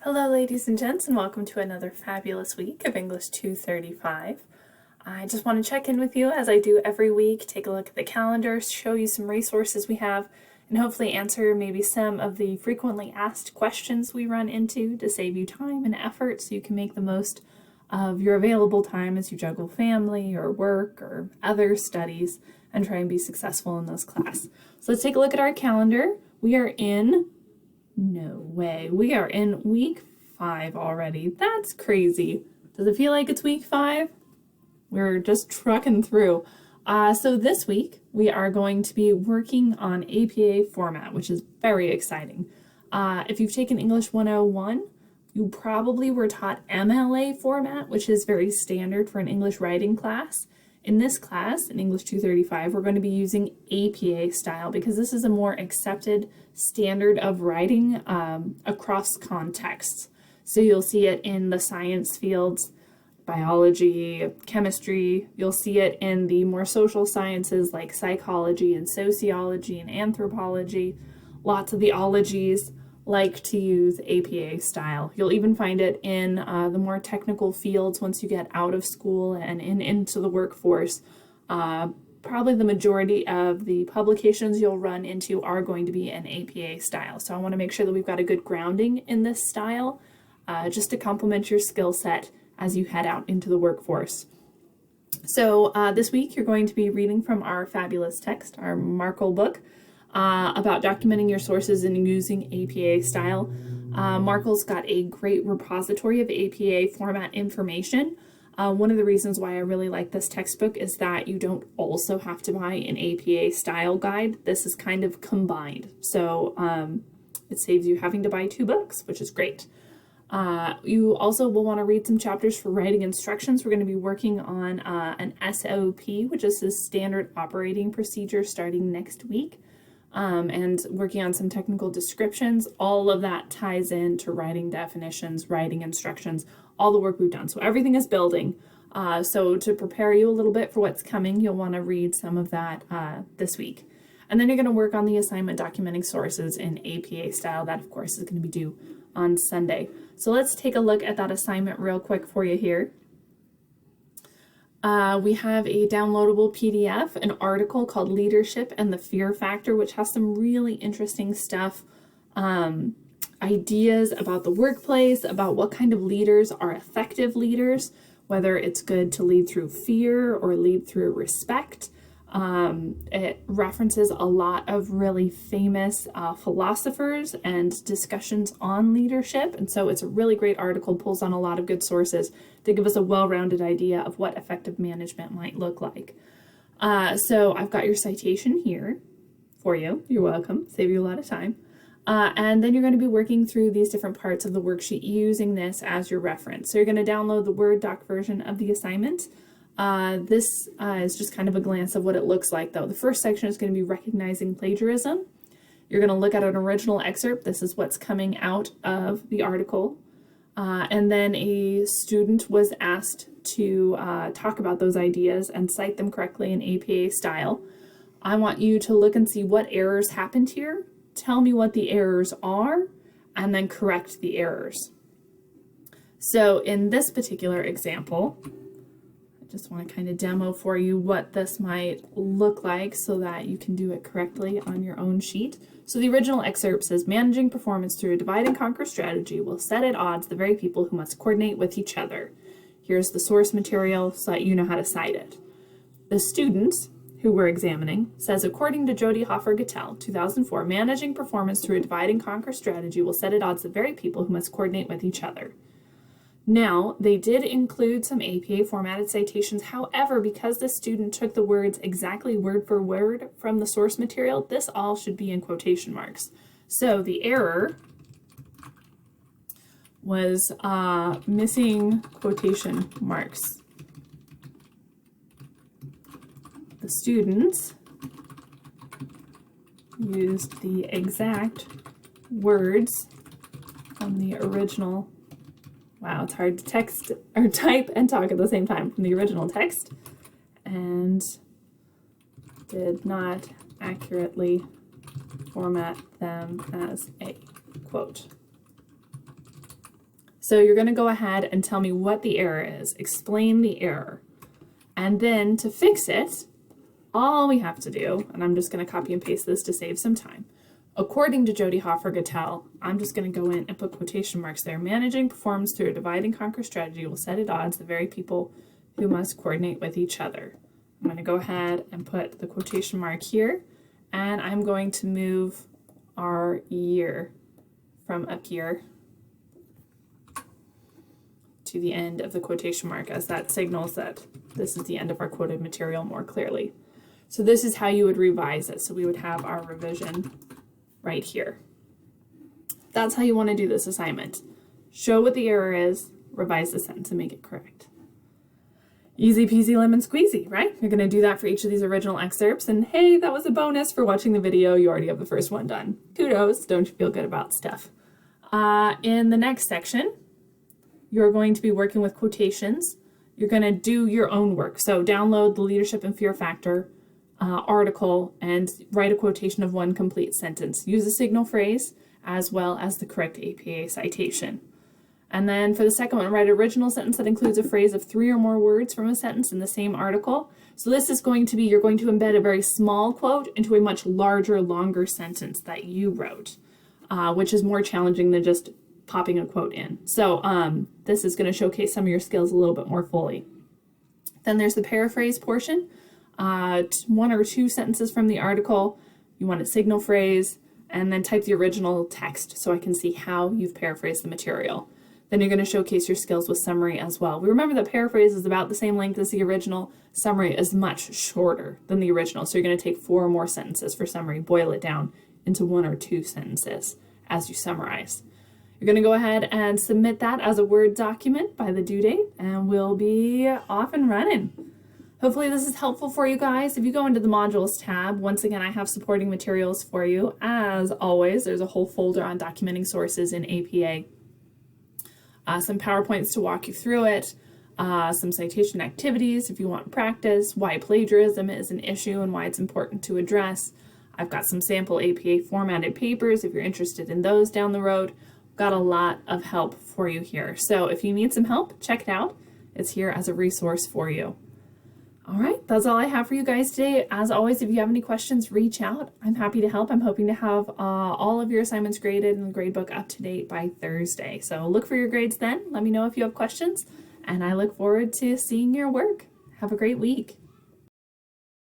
Hello ladies and gents, and welcome to another fabulous week of English 235. I just want to check in with you as I do every week, take a look at the calendar, show you some resources we have, and hopefully answer maybe some of the frequently asked questions we run into to save you time and effort so you can make the most of your available time as you juggle family or work or other studies and try and be successful in this class. So let's take a look at our calendar. We are in we are in week 5 already. That's crazy. Does it feel like it's week 5? We're just trucking through. So this week we are going to be working on APA format, which is very exciting. If you've taken English 101, you probably were taught MLA format, which is very standard for an English writing class. In this class, in English 235, we're going to be using APA style because this is a more accepted standard of writing across contexts. So you'll see it in the science fields, biology, chemistry. You'll see it in the more social sciences like psychology and sociology and anthropology. Lots of the ologies like to use APA style. You'll even find it in the more technical fields once you get out of school and into the workforce. Probably the majority of the publications you'll run into are going to be an APA style. So I want to make sure that we've got a good grounding in this style just to complement your skill set as you head out into the workforce. So this week you're going to be reading from our fabulous text, our Markle book, about documenting your sources and using APA style. Markle's got a great repository of APA format information. One of the reasons why I really like this textbook is that you don't also have to buy an APA style guide. This is kind of combined. So it saves you having to buy 2 books, which is great. You also will want to read some chapters for writing instructions. We're going to be working on an SOP, which is a standard operating procedure starting next week. And working on some technical descriptions. All of that ties into writing definitions, writing instructions, all the work we've done. So everything is building. So to prepare you a little bit for what's coming, you'll want to read some of that this week. And then you're going to work on the assignment documenting sources in APA style. That, of course, is going to be due on Sunday. So let's take a look at that assignment real quick for you here. We have a downloadable PDF, an article called Leadership and the Fear Factor, which has some really interesting stuff, ideas about the workplace, about what kind of leaders are effective leaders, whether it's good to lead through fear or lead through respect. It references a lot of really famous philosophers and discussions on leadership, and so it's a really great article, pulls on a lot of good sources to give us a well-rounded idea of what effective management might look like. So I've got your citation here for you. You're welcome. Save you a lot of time. And then you're going to be working through these different parts of the worksheet using this as your reference. So you're going to download the Word doc version of the assignment. This is just kind of a glance of what it looks like, though. The first section is going to be recognizing plagiarism. You're going to look at an original excerpt. This is what's coming out of the article. And then a student was asked to talk about those ideas and cite them correctly in APA style. I want you to look and see what errors happened here. Tell me what the errors are, and then correct the errors. So in this particular example, just want to kind of demo for you what this might look like so that you can do it correctly on your own sheet. So the original excerpt says, managing performance through a divide and conquer strategy will set at odds the very people who must coordinate with each other. Here's the source material so that you know how to cite it. The student who we're examining says, according to Jody Hoffer-Gattel, 2004, managing performance through a divide and conquer strategy will set at odds the very people who must coordinate with each other. Now, they did include some APA formatted citations. However, because the student took the words exactly word for word from the source material, this all should be in quotation marks. So the error was missing quotation marks. The students used the exact words from the original. Wow, it's hard to text or type and talk at the same time, from the original text, and did not accurately format them as a quote. So you're going to go ahead and tell me what the error is. Explain the error. And then to fix it, all we have to do, and I'm just going to copy and paste this to save some time. According to Jody Hoffer-Gattel, I'm just going to go in and put quotation marks there. Managing performance through a divide and conquer strategy will set at odds the very people who must coordinate with each other. I'm going to go ahead and put the quotation mark here, and I'm going to move our year from up here to the end of the quotation mark, as that signals that this is the end of our quoted material more clearly. So this is how you would revise it. So we would have our revision right here. That's how you want to do this assignment. Show what the error is, revise the sentence and make it correct. Easy peasy lemon squeezy, right? You're going to do that for each of these original excerpts, and hey, that was a bonus for watching the video. You already have the first one done. Kudos, don't you feel good about stuff? In the next section, you're going to be working with quotations. You're going to do your own work. So download the Leadership and Fear Factor article and write a quotation of one complete sentence. Use a signal phrase as well as the correct APA citation. And then for the second one, write an original sentence that includes a phrase of 3 or more words from a sentence in the same article. So this is going to be, you're going to embed a very small quote into a much larger, longer sentence that you wrote, which is more challenging than just popping a quote in. So this is going to showcase some of your skills a little bit more fully. Then there's the paraphrase portion. 1 or 2 sentences from the article. You want a signal phrase, and then type the original text so I can see how you've paraphrased the material. Then you're going to showcase your skills with summary as well. We remember that paraphrase is about the same length as the original. Summary is much shorter than the original. So you're going to take 4 or more sentences for summary, boil it down into 1 or 2 sentences as you summarize. You're going to go ahead and submit that as a Word document by the due date, and we'll be off and running. Hopefully this is helpful for you guys. If you go into the modules tab, once again, I have supporting materials for you. As always, there's a whole folder on documenting sources in APA. Some PowerPoints to walk you through it, some citation activities if you want practice, why plagiarism is an issue and why it's important to address. I've got some sample APA formatted papers if you're interested in those down the road. Got a lot of help for you here. So if you need some help, check it out. It's here as a resource for you. All right, that's all I have for you guys today. As always, if you have any questions, reach out. I'm happy to help. I'm hoping to have all of your assignments graded and the gradebook up to date by Thursday. So look for your grades then. Let me know if you have questions, and I look forward to seeing your work. Have a great week.